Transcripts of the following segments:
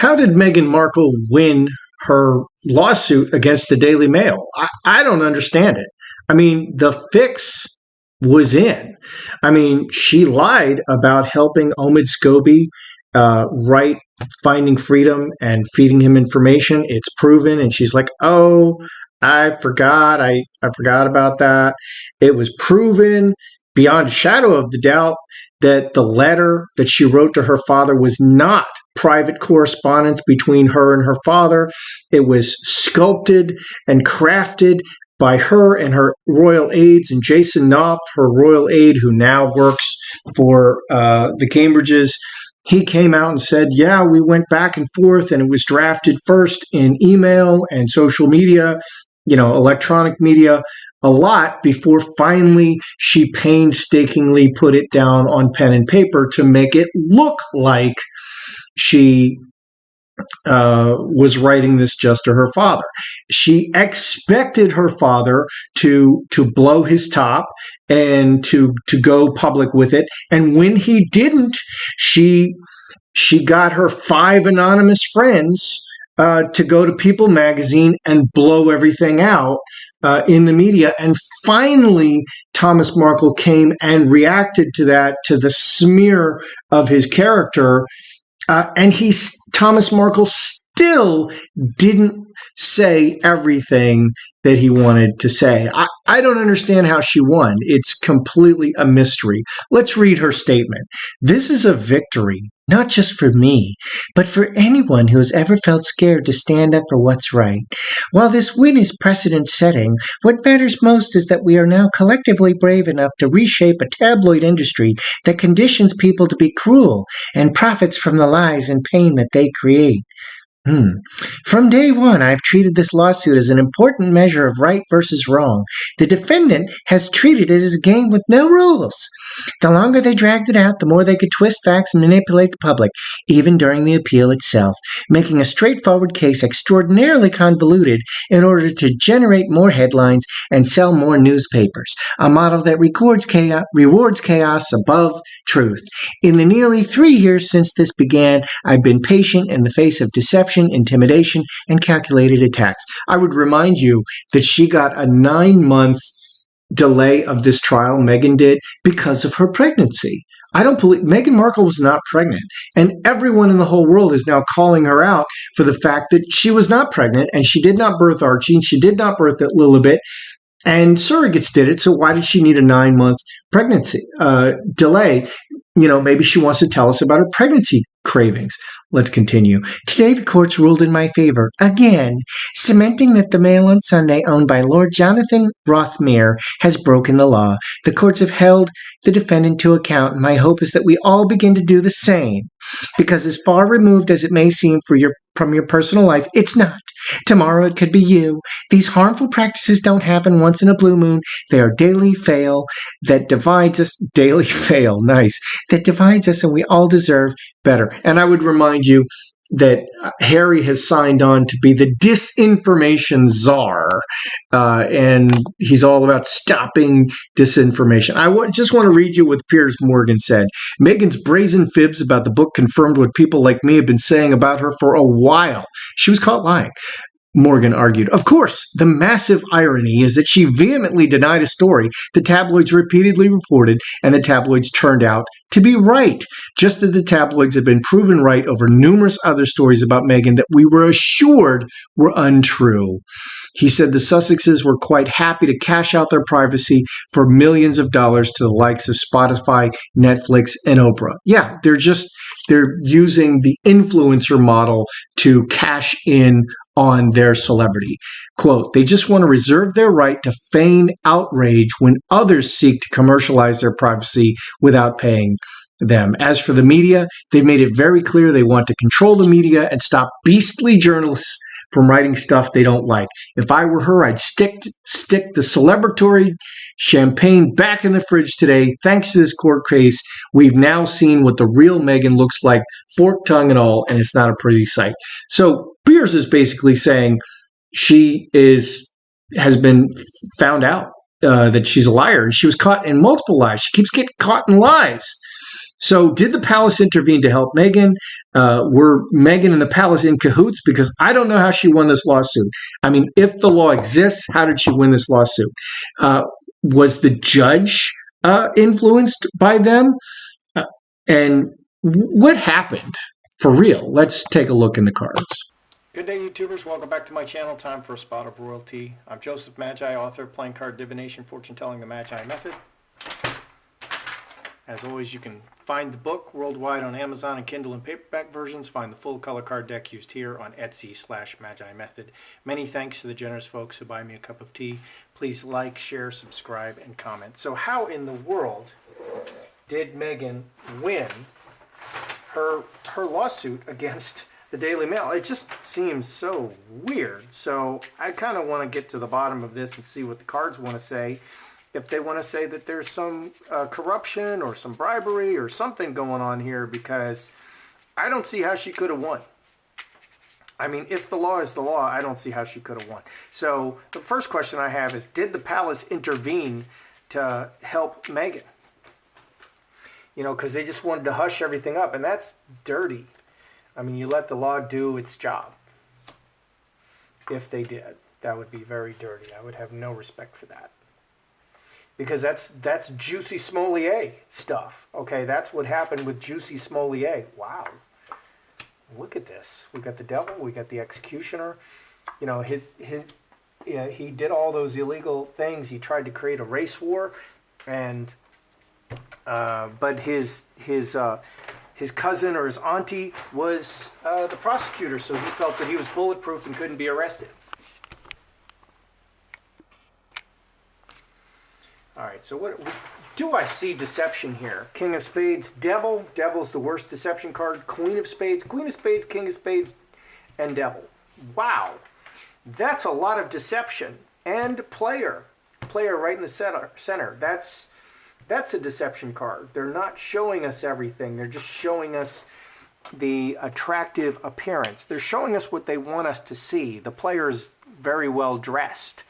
how did Meghan Markle win her lawsuit against the Daily Mail? I don't understand it. I mean, the fix was in. I mean, she lied about helping Omid Scobie write Finding Freedom and feeding him information. It's proven. And she's like, oh, I forgot. I forgot about that. It was proven beyond a shadow of the doubt that the letter that she wrote to her father was not private correspondence between her and her father. It was sculpted and crafted by her and her royal aides, and Jason Knopf, her royal aide, who now works for the Cambridges. He came out and said, yeah, we went back and forth, and it was drafted first in email and social media, electronic media, a lot before finally she painstakingly put it down on pen and paper to make it look like she was writing this just to her father. She expected her father to blow his top and to go public with it. And when he didn't, she got her 5 anonymous friends to go to People magazine and blow everything out in the media. And finally, Thomas Markle came and reacted to that, to the smear of his character. And Thomas Markle still didn't say everything that he wanted to say. I don't understand how she won. It's completely a mystery. Let's read her statement. This is a victory, not just for me, but for anyone who has ever felt scared to stand up for what's right. While this win is precedent-setting, what matters most is that we are now collectively brave enough to reshape a tabloid industry that conditions people to be cruel and profits from the lies and pain that they create. From day one, I've treated this lawsuit as an important measure of right versus wrong. The defendant has treated it as a game with no rules. The longer they dragged it out, the more they could twist facts and manipulate the public, even during the appeal itself, making a straightforward case extraordinarily convoluted in order to generate more headlines and sell more newspapers, a model that rewards chaos above truth. In the nearly 3 years since this began, I've been patient in the face of deception, intimidation, and calculated attacks. I would remind you that she got a 9-month delay of this trial, Meghan did, because of her pregnancy. I don't believe Meghan Markle was not pregnant, and everyone in the whole world is now calling her out for the fact that she was not pregnant, and she did not birth Archie, and she did not birth Lilibet, and surrogates did it. So why did she need a 9-month pregnancy delay? Maybe she wants to tell us about her pregnancy cravings. Let's continue. Today, the courts ruled in my favor, again, cementing that the Mail on Sunday owned by Lord Jonathan Rothmere has broken the law. The courts have held the defendant to account, and my hope is that we all begin to do the same. Because as far removed as it may seem from your personal life, it's not. Tomorrow it could be you. These harmful practices don't happen once in a blue moon. They are daily fail that divides us. Daily fail, nice. That divides us, and we all deserve better. And I would remind you that Harry has signed on to be the disinformation czar, and he's all about stopping disinformation. Just want to read you what Piers Morgan said. Meghan's brazen fibs about the book confirmed what people like me have been saying about her for a while. She was caught lying. Morgan argued. Of course, the massive irony is that she vehemently denied a story the tabloids repeatedly reported, and the tabloids turned out to be right, just as the tabloids have been proven right over numerous other stories about Meghan that we were assured were untrue. He said the Sussexes were quite happy to cash out their privacy for millions of dollars to the likes of Spotify, Netflix, and Oprah. Yeah, they're using the influencer model to cash in on their celebrity. Quote, they just want to reserve their right to feign outrage when others seek to commercialize their privacy without paying them. As for the media, they've made it very clear they want to control the media and stop beastly journalists from writing stuff they don't like. If I were her, I'd stick the celebratory champagne back in the fridge today. Thanks to this court case, we've now seen what the real Meghan looks like, fork tongue and all, and it's not a pretty sight. So Piers is basically saying she has been found out that she's a liar, and she was caught in multiple lies. She keeps getting caught in lies. So, did the palace intervene to help Meghan? Were Meghan and the palace in cahoots? Because I don't know how she won this lawsuit. I mean, if the law exists, how did she win this lawsuit? Uh, was the judge influenced by them? Uh, and what happened for real? Let's take a look in the cards. Good day, YouTubers. Welcome back to my channel. Time for a spot of royalty. I'm Joseph Magi, author of Playing Card Divination, Fortune Telling, the Magi Method. As always, you can find the book worldwide on Amazon and Kindle and paperback versions. Find the full color card deck used here on Etsy/Magi Method. Many thanks to the generous folks who buy me a cup of tea. Please like, share, subscribe, and comment. So how in the world did Meghan win her lawsuit against the Daily Mail? It just seems so weird. So I kind of want to get to the bottom of this and see what the cards want to say. If they want to say that there's some corruption or some bribery or something going on here, because I don't see how she could have won. I mean, if the law is the law, I don't see how she could have won. So the first question I have is, did the palace intervene to help Meghan? You know, because they just wanted to hush everything up, and that's dirty. I mean, you let the law do its job. If they did, that would be very dirty. I would have no respect for that. Because that's Juicy Smollett stuff. Okay, that's what happened with Juicy Smollett. Wow. Look at this. We got the devil, we got the executioner. You know, he did all those illegal things. He tried to create a race war, and but his cousin or his auntie was the prosecutor, so he felt that he was bulletproof and couldn't be arrested. All right, so what do I see deception here? King of Spades, Devil. Devil's the worst deception card. Queen of Spades, King of Spades, and Devil. Wow, that's a lot of deception. And Player right in the center. That's a deception card. They're not showing us everything. They're just showing us the attractive appearance. They're showing us what they want us to see. The Player's very well dressed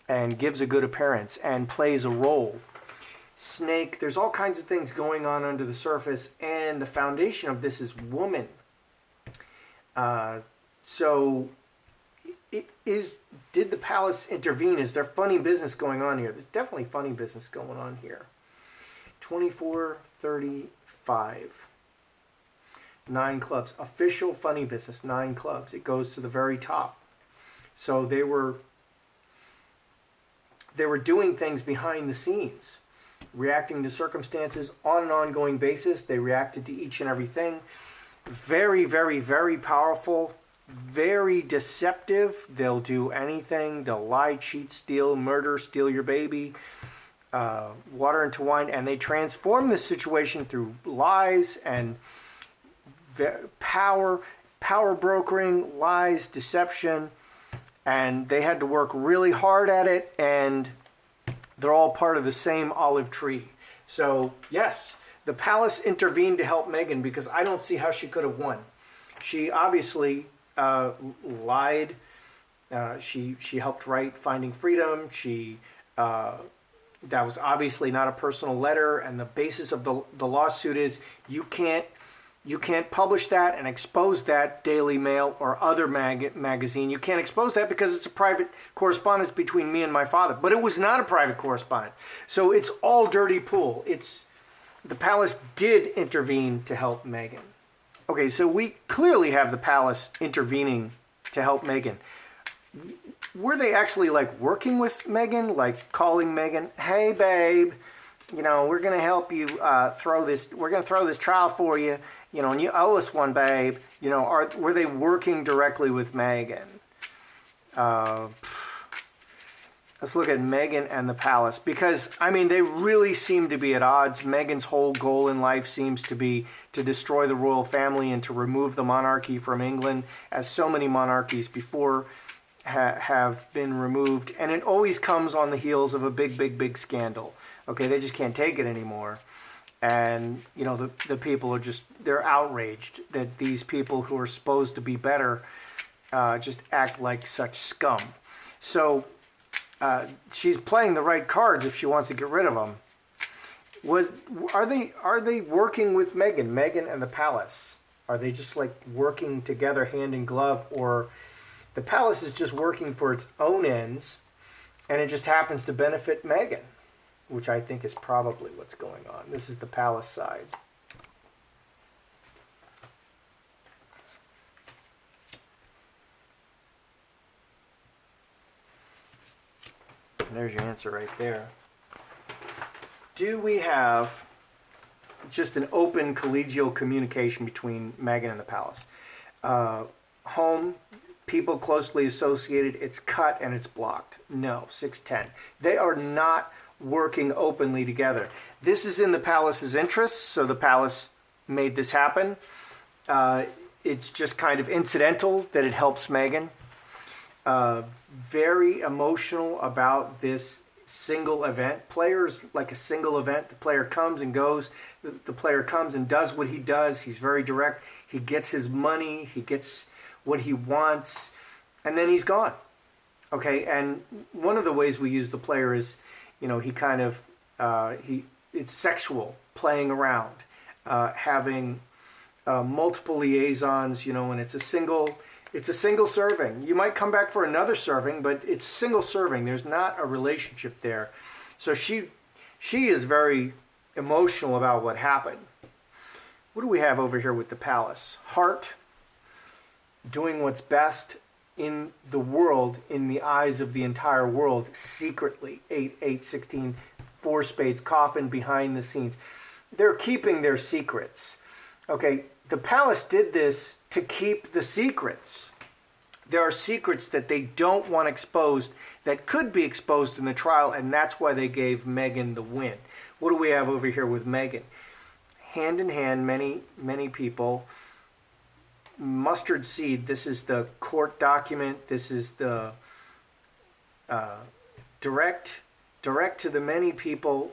and gives a good appearance and plays a role. Snake, there's all kinds of things going on under the surface, and the foundation of this is woman. So did the palace intervene? Is there funny business going on here? There's definitely funny business going on here. 2435. 9 clubs. Official funny business, 9 clubs. It goes to the very top. So they were doing things behind the scenes, reacting to circumstances on an ongoing basis. They reacted to each and everything. Very, very, very powerful, very deceptive. They'll do anything. They'll lie, cheat, steal, murder, steal your baby, water into wine, and they transform the situation through lies and power brokering, lies, deception. And they had to work really hard at it, and they're all part of the same olive tree. So, yes, the palace intervened to help Meghan, because I don't see how she could have won. She obviously lied. She helped write Finding Freedom. That was obviously not a personal letter, and the basis of the lawsuit is you can't publish that and expose that, Daily Mail or other magazine. You can't expose that because it's a private correspondence between me and my father. But it was not a private correspondence. So it's all dirty pool. The palace did intervene to help Meghan. Okay, so we clearly have the palace intervening to help Meghan. Were they actually like working with Meghan, like calling Meghan, hey babe, you know, we're going to help you we're going to throw this trial for you, you know, and you owe us one, babe. You know, were they working directly with Meghan? Let's look at Meghan and the palace, because, I mean, they really seem to be at odds. Meghan's whole goal in life seems to be to destroy the royal family and to remove the monarchy from England, as so many monarchies before have been removed. And it always comes on the heels of a big, big, big scandal. Okay, they just can't take it anymore. And, you know, the people are they're outraged that these people who are supposed to be better just act like such scum. So she's playing the right cards if she wants to get rid of them. Was are they working with Meghan? Meghan and the palace, are they just like working together hand in glove, or the palace is just working for its own ends, and it just happens to benefit Meghan, which I think is probably what's going on. This is the palace side. And there's your answer right there. Do we have just an open collegial communication between Meghan and the palace? Home, people closely associated, it's cut and it's blocked. No, 610. They are not working openly together. This is in the palace's interests, so the palace made this happen. It's just kind of incidental that it helps Meghan. Very emotional about this single event. Players like a single event. The player comes and goes. The player comes and does what he does. He's very direct. He gets his money. He gets what he wants, and then he's gone. Okay, and one of the ways we use the player is, he kind of it's sexual, playing around, having multiple liaisons, and it's a single serving. You might come back for another serving, but it's single serving. There's not a relationship there. So she is very emotional about what happened. What do we have over here with the palace? Heart, doing what's best in the world, in the eyes of the entire world, secretly. 8, 8, 16, 4 spades, coffin, behind the scenes. They're keeping their secrets. Okay, the palace did this to keep the secrets. There are secrets that they don't want exposed that could be exposed in the trial, and that's why they gave Meghan the win. What do we have over here with Meghan? Hand in hand, many people. Mustard seed, this is the court document. This is the direct to the many people,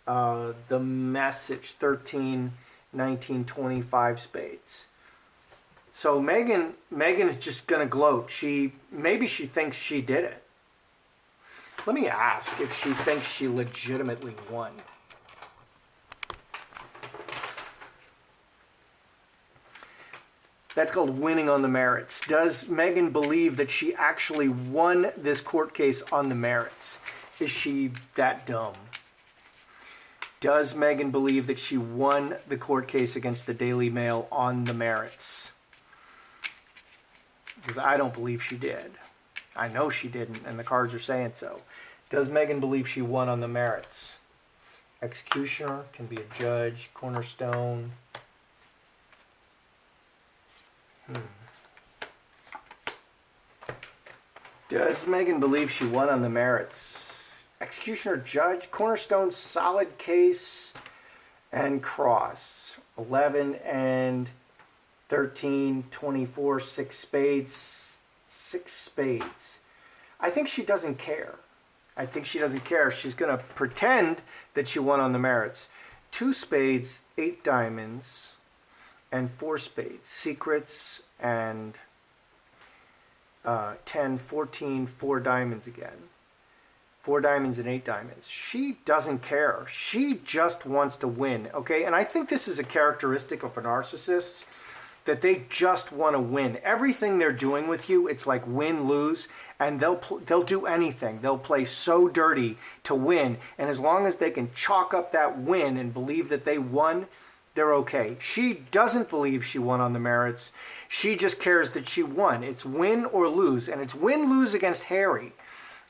the message, 13, 19, 25 spades. So Meghan is just going to gloat. Maybe she thinks she did it. Let me ask if she thinks she legitimately won. That's called winning on the merits. Does Meghan believe that she actually won this court case on the merits? Is she that dumb? Does Meghan believe that she won the court case against the Daily Mail on the merits? Because I don't believe she did. I know she didn't, and the cards are saying so. Does Meghan believe she won on the merits? Executioner can be a judge, cornerstone. Does Meghan believe she won on the merits? Executioner, judge, cornerstone, solid case, and cross. 11 and 13, 24, 6 spades. 6 spades. I think she doesn't care. She's going to pretend that she won on the merits. 2 spades, 8 diamonds, and 4 spades. Secrets and 10, 14, 4 diamonds again. 4 diamonds and 8 diamonds. She doesn't care. She just wants to win, okay? And I think this is a characteristic of a narcissist, that they just want to win. Everything they're doing with you, it's like win, lose, and they'll do anything. They'll play so dirty to win, and as long as they can chalk up that win and believe that they won, they're okay. She doesn't believe she won on the merits. She just cares that she won. It's win or lose, and it's win-lose against Harry.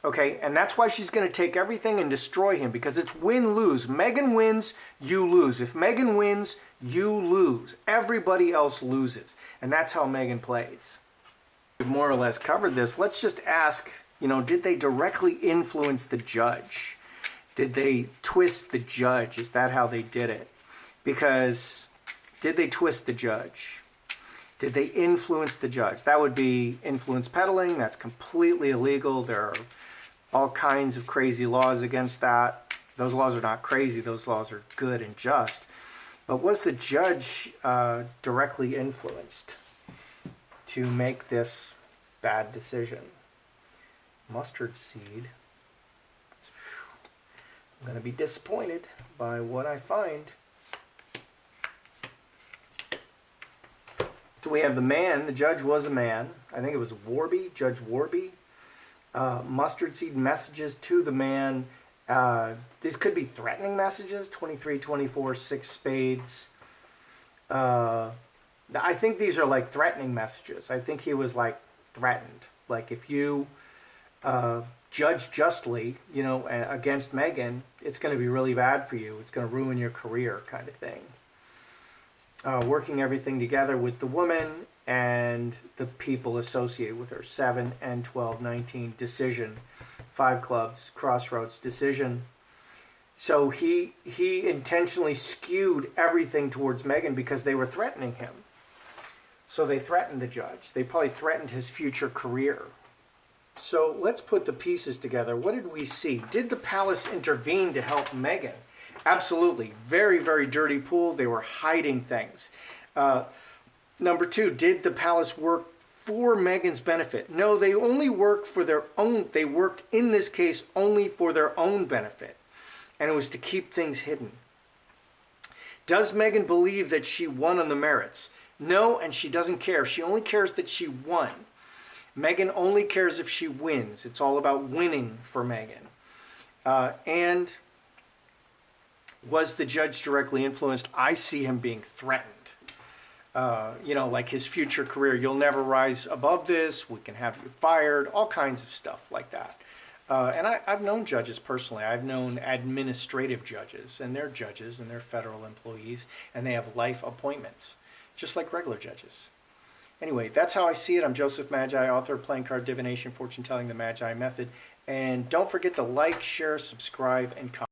Okay, and that's why she's going to take everything and destroy him, because it's win-lose. Meghan wins, you lose. If Meghan wins, you lose. Everybody else loses. And that's how Meghan plays. We've more or less covered this. Let's just ask, did they directly influence the judge? Did they twist the judge? Is that how they did it? Because did they twist the judge? Did they influence the judge? That would be influence peddling. That's completely illegal. There are all kinds of crazy laws against that. Those laws are not crazy. Those laws are good and just. But was the judge directly influenced to make this bad decision? Mustard seed. I'm going to be disappointed by what I find. So we have the man. The judge was a man. I think it was Warby, Judge Warby. Mustard seed messages to the man. These could be threatening messages. 23, 24, 6 spades. I think these are like threatening messages. I think he was like threatened. Like if you judge justly, against Meghan, it's going to be really bad for you. It's going to ruin your career, kind of thing. Working everything together with the woman and the people associated with her. 7 and 12, 19, decision. 5 clubs, crossroads, decision. So he intentionally skewed everything towards Meghan because they were threatening him. So they threatened the judge. They probably threatened his future career. So let's put the pieces together. What did we see? Did the palace intervene to help Meghan? Absolutely. Very, very dirty pool. They were hiding things. Number 2, did the palace work for Meghan's benefit? No, they only worked for their own. They worked in this case only for their own benefit. And it was to keep things hidden. Does Meghan believe that she won on the merits? No, and she doesn't care. She only cares that she won. Meghan only cares if she wins. It's all about winning for Meghan. And was the judge directly influenced? I see him being threatened. Like his future career. You'll never rise above this. We can have you fired. All kinds of stuff like that. And I've known judges personally. I've known administrative judges, and they're judges, and they're federal employees, and they have life appointments, just like regular judges. Anyway, that's how I see it. I'm Joseph Magi, author of Playing Card Divination, Fortune Telling, the Magi Method. And don't forget to like, share, subscribe, and comment.